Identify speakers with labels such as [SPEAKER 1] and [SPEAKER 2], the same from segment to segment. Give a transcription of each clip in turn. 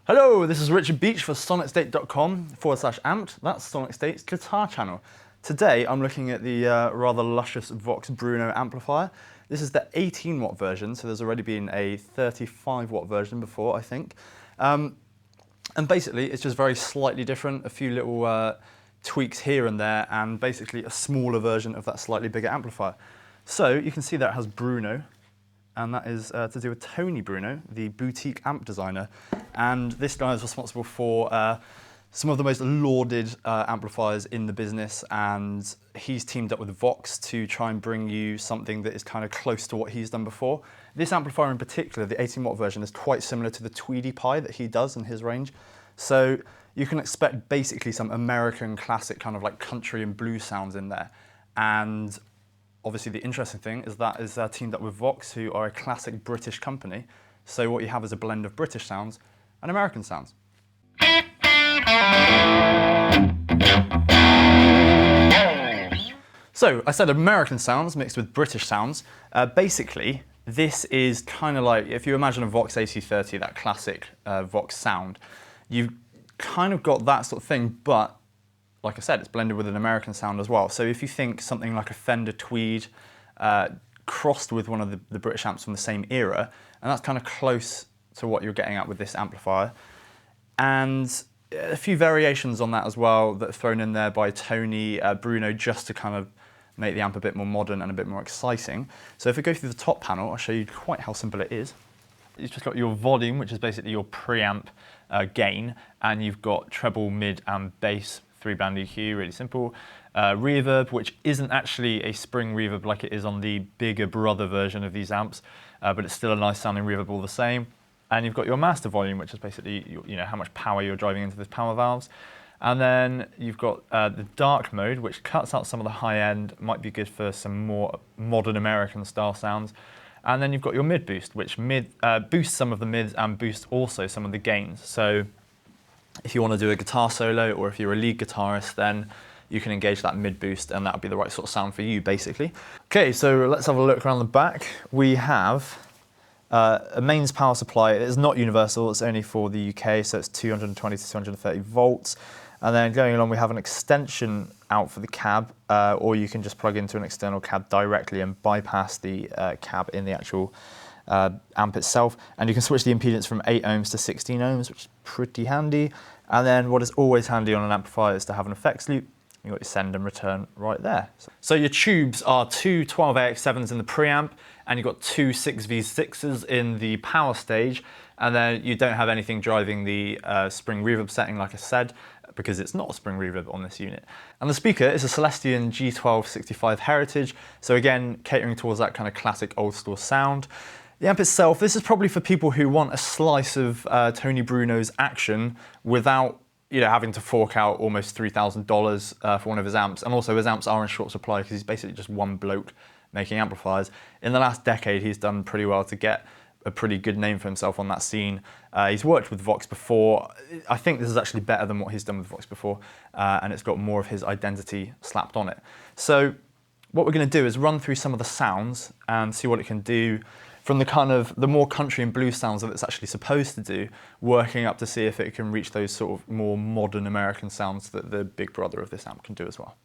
[SPEAKER 1] Hello, this is Richard Beach for sonicstate.com/amped. That's Sonic State's guitar channel. Today I'm looking at the rather luscious Vox Bruno amplifier. This is the 18 watt version, so there's already been a 35 watt version before, I think. And basically it's just very slightly different, a few little tweaks here and there, and basically a smaller version of that slightly bigger amplifier. So you can see that it has Bruno, and that is to do with Tony Bruno, the boutique amp designer. And this guy is responsible for some of the most lauded amplifiers in the business, and he's teamed up with Vox to try and bring you something that is kind of close to what he's done before. This amplifier in particular, the 18 watt version, is quite similar to the Tweedy Pie that he does in his range. So you can expect basically some American classic kind of like country and blues sounds in there. And obviously the interesting thing is that is teamed up with Vox, who are a classic British company. So what you have is a blend of British sounds and American sounds. So I said American sounds mixed with British sounds. Basically, this is kind of like, if you imagine a Vox AC30, that classic Vox sound, you've kind of got that sort of thing, but like I said, it's blended with an American sound as well. So if you think something like a Fender Tweed crossed with one of the British amps from the same era, and that's kind of close to what you're getting at with this amplifier. And a few variations on that as well that are thrown in there by Tony Bruno, just to kind of make the amp a bit more modern and a bit more exciting. So if we go through the top panel, I'll show you quite how simple it is. You've just got your volume, which is basically your preamp gain, and you've got treble, mid and bass, 3-band EQ, really simple. Reverb, which isn't actually a spring reverb like it is on the bigger brother version of these amps, but it's still a nice sounding reverb all the same. And you've got your master volume, which is basically how much power you're driving into the power valves. And then you've got the dark mode, which cuts out some of the high end, might be good for some more modern American style sounds. And then you've got your mid boost, which boosts some of the mids and boosts also some of the gains. So if you want to do a guitar solo, or if you're a lead guitarist, then you can engage that mid boost and that'll be the right sort of sound for you, basically. Okay, so let's have a look around the back. We have a mains power supply. It is not universal, it's only for the UK, so it's 220 to 230 volts. And then going along, we have an extension out for the cab, or you can just plug into an external cab directly and bypass the cab in the actual amp itself. And you can switch the impedance from 8 ohms to 16 ohms, which is pretty handy. And then what is always handy on an amplifier is to have an effects loop. You've got your send and return right there. So your tubes are two 12AX7s in the preamp, and you've got two 6V6s in the power stage, and then you don't have anything driving the spring reverb setting, like I said, because it's not a spring reverb on this unit. And the speaker is a Celestion G1265 Heritage, so again, catering towards that kind of classic old school sound. The amp itself, this is probably for people who want a slice of Tony Bruno's action without having to fork out almost $3,000 for one of his amps. And also his amps are in short supply because he's basically just one bloke making amplifiers. In the last decade, he's done pretty well to get a pretty good name for himself on that scene. He's worked with Vox before. I think this is actually better than what he's done with Vox before, and it's got more of his identity slapped on it. So what we're going to do is run through some of the sounds and see what it can do from the kind of the more country and blues sounds that it's actually supposed to do, working up to see if it can reach those sort of more modern American sounds that the big brother of this amp can do as well.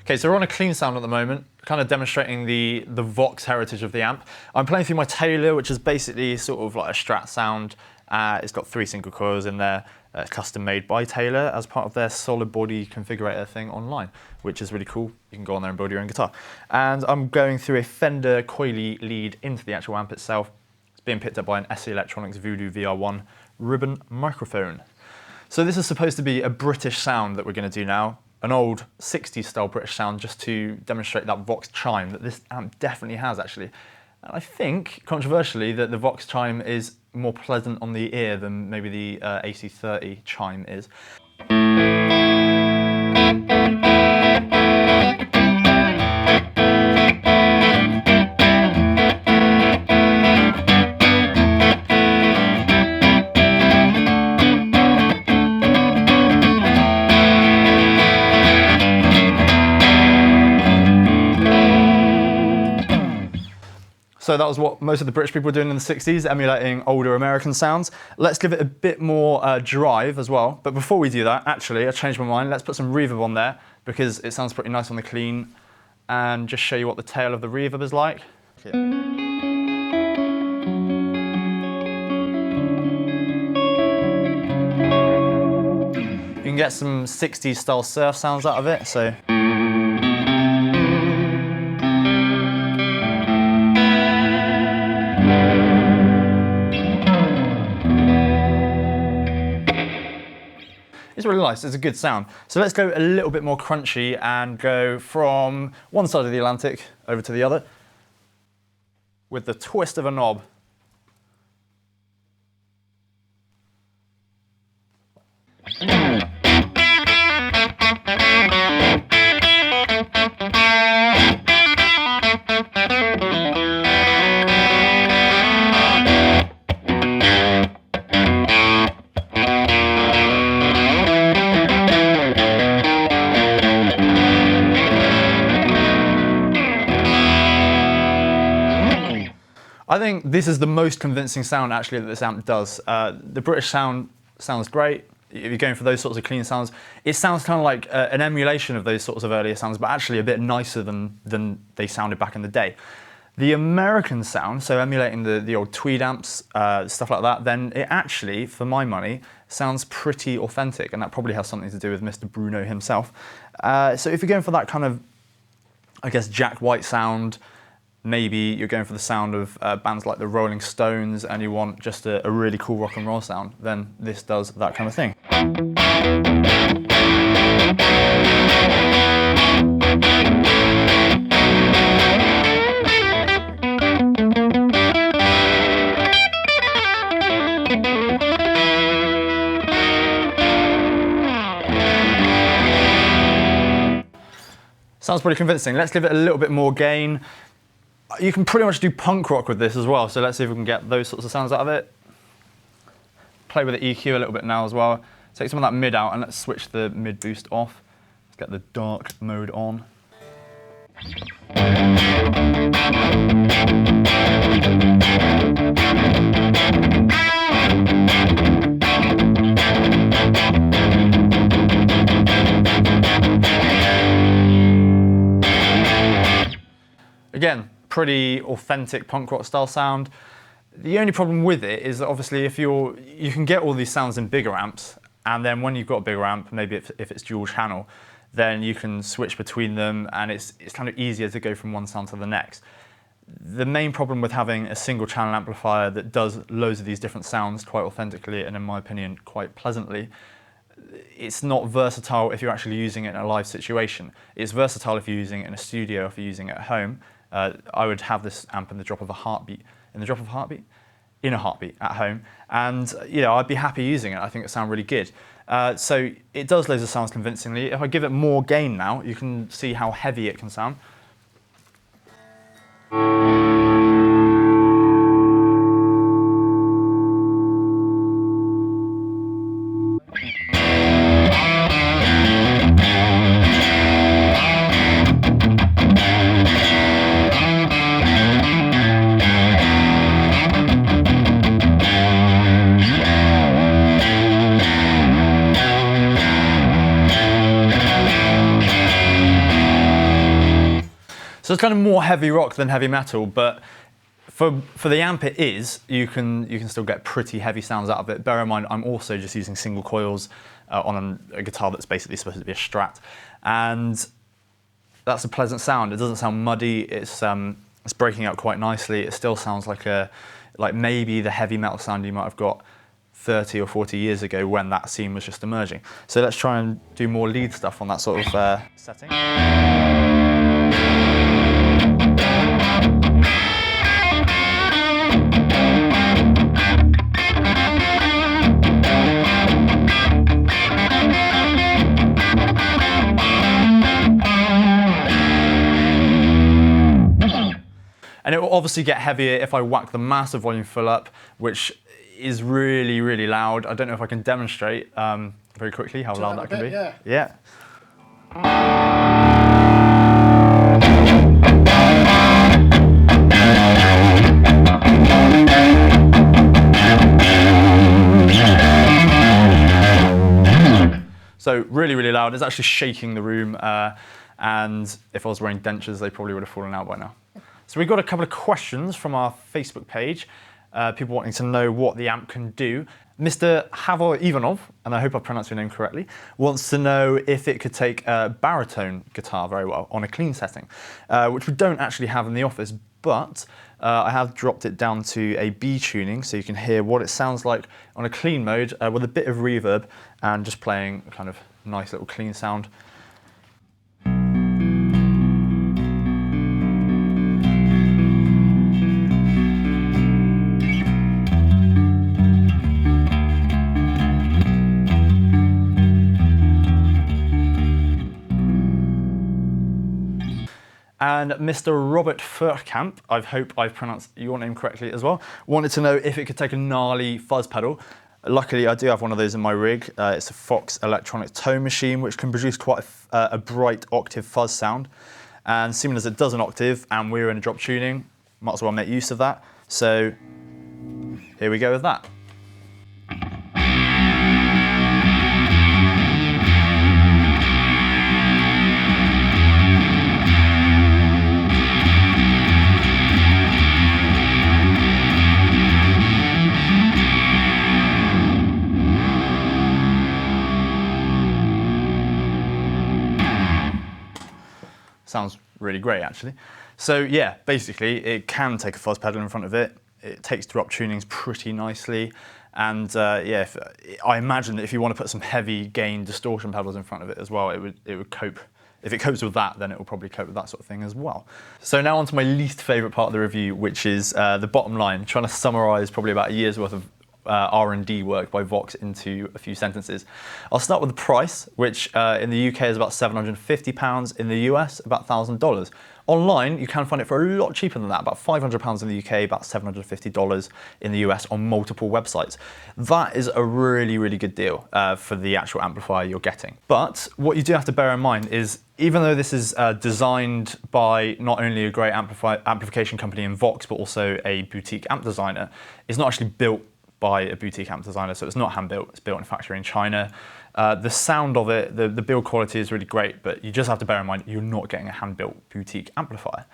[SPEAKER 1] Okay, so we're on a clean sound at the moment, kind of demonstrating the Vox heritage of the amp. I'm playing through my Taylor, which is basically sort of like a Strat sound. It's got 3 single coils in there, custom made by Taylor as part of their solid body configurator thing online, which is really cool. You can go on there and build your own guitar. And I'm going through a Fender coily lead into the actual amp itself. It's being picked up by an SE Electronics Voodoo VR1 ribbon microphone. So this is supposed to be a British sound that we're going to do now. an old 60s style British sound just to demonstrate that Vox chime that this amp definitely has actually. And I think, controversially, that the Vox chime is more pleasant on the ear than maybe the AC30 chime is. So that was what most of the British people were doing in the 60s, emulating older American sounds. Let's give it a bit more drive as well. But before we do that, actually, I changed my mind. Let's put some reverb on there because it sounds pretty nice on the clean, and just show you what the tail of the reverb is like. Yeah. You can get some 60s style surf sounds out of it. So. It's really nice, it's a good sound. So let's go a little bit more crunchy and go from one side of the Atlantic over to the other with the twist of a knob. I think this is the most convincing sound actually that this amp does. The British sound sounds great. If you're going for those sorts of clean sounds, it sounds kind of like an emulation of those sorts of earlier sounds, but actually a bit nicer than they sounded back in the day. The American sound, so emulating the old Tweed amps, stuff like that, then it actually, for my money, sounds pretty authentic, and that probably has something to do with Mr. Bruno himself. So if you're going for that kind of, I guess, Jack White sound, maybe you're going for the sound of bands like the Rolling Stones and you want just a really cool rock and roll sound, then this does that kind of thing. Sounds pretty convincing. Let's give it a little bit more gain. You can pretty much do punk rock with this as well, so let's see if we can get those sorts of sounds out of it. Play with the EQ a little bit now as well. Take some of that mid out and let's switch the mid boost off. Let's get the dark mode on. Again, pretty authentic punk rock style sound. The only problem with it is that obviously you can get all these sounds in bigger amps, and then when you've got a bigger amp, maybe if it's dual channel, then you can switch between them and it's kind of easier to go from one sound to the next. The main problem with having a single channel amplifier that does loads of these different sounds quite authentically and in my opinion quite pleasantly, it's not versatile if you're actually using it in a live situation. It's versatile if you're using it in a studio, if you're using it at home. I would have this amp in the drop of a heartbeat. In the drop of a heartbeat? In a heartbeat at home. And I'd be happy using it. I think it sounds really good. So it does loads of sounds convincingly. If I give it more gain now, you can see how heavy it can sound. So it's kind of more heavy rock than heavy metal, but for the amp it is, you can still get pretty heavy sounds out of it. Bear in mind, I'm also just using single coils on a guitar that's basically supposed to be a Strat, and that's a pleasant sound. It doesn't sound muddy. It's breaking out quite nicely. It still sounds like maybe the heavy metal sound you might have got 30 or 40 years ago when that scene was just emerging. So let's try and do more lead stuff on that sort of setting. And it will obviously get heavier if I whack the massive volume full up, which is really, really loud. I don't know if I can demonstrate very quickly how loud that can be. Yeah. So really, really loud. It's actually shaking the room. And if I was wearing dentures, they probably would have fallen out by now. So we got a couple of questions from our Facebook page. People wanting to know what the amp can do. Mr. Havor Ivanov, and I hope I pronounced your name correctly, wants to know if it could take a baritone guitar very well on a clean setting, which we don't actually have in the office, but I have dropped it down to a B tuning so you can hear what it sounds like on a clean mode with a bit of reverb and just playing a kind of nice little clean sound. And Mr. Robert Furkamp, I hope I've pronounced your name correctly as well, wanted to know if it could take a gnarly fuzz pedal. Luckily, I do have one of those in my rig. It's a Fox electronic tone machine, which can produce quite a bright octave fuzz sound. And seeing as it does an octave and we're in a drop tuning, might as well make use of that. So here we go with that. Sounds really great, actually. So yeah, basically it can take a fuzz pedal in front of it. It takes drop tunings pretty nicely. And yeah, I imagine that if you want to put some heavy gain distortion pedals in front of it as well, it would cope. If it copes with that, then it will probably cope with that sort of thing as well. So now on to my least favorite part of the review, which is the bottom line, trying to summarize probably about a year's worth of R&D work by Vox into a few sentences. I'll start with the price, which in the UK is about £750, in the US about $1,000. Online, you can find it for a lot cheaper than that, about £500 in the UK, about $750 in the US on multiple websites. That is a really, really good deal for the actual amplifier you're getting. But what you do have to bear in mind is, even though this is designed by not only a great amplification company in Vox, but also a boutique amp designer, it's not actually built by a boutique amp designer, so it's not hand-built, it's built in a factory in China. The sound of it, the build quality is really great, but you just have to bear in mind you're not getting a hand-built boutique amplifier.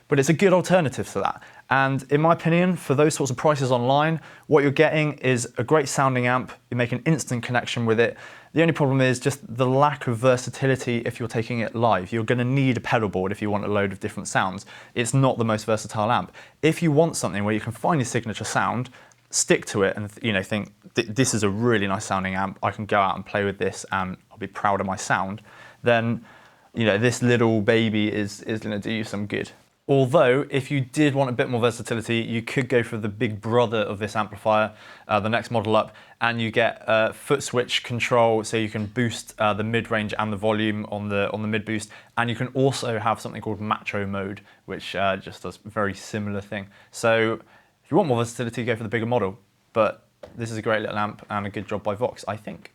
[SPEAKER 1] But it's a good alternative to that. And in my opinion, for those sorts of prices online, what you're getting is a great sounding amp, you make an instant connection with it. The only problem is just the lack of versatility if you're taking it live. You're going to need a pedal board if you want a load of different sounds. It's not the most versatile amp. If you want something where you can find your signature sound, stick to it and think this is a really nice sounding amp, I can go out and play with this and I'll be proud of my sound, then this little baby is going to do you some good. Although if you did want a bit more versatility, you could go for the big brother of this amplifier, the next model up, and you get foot switch control, so you can boost the mid-range and the volume on the mid boost, and you can also have something called macho mode, which just does a very similar thing. So if you want more versatility, go for the bigger model, but this is a great little amp and a good job by Vox, I think.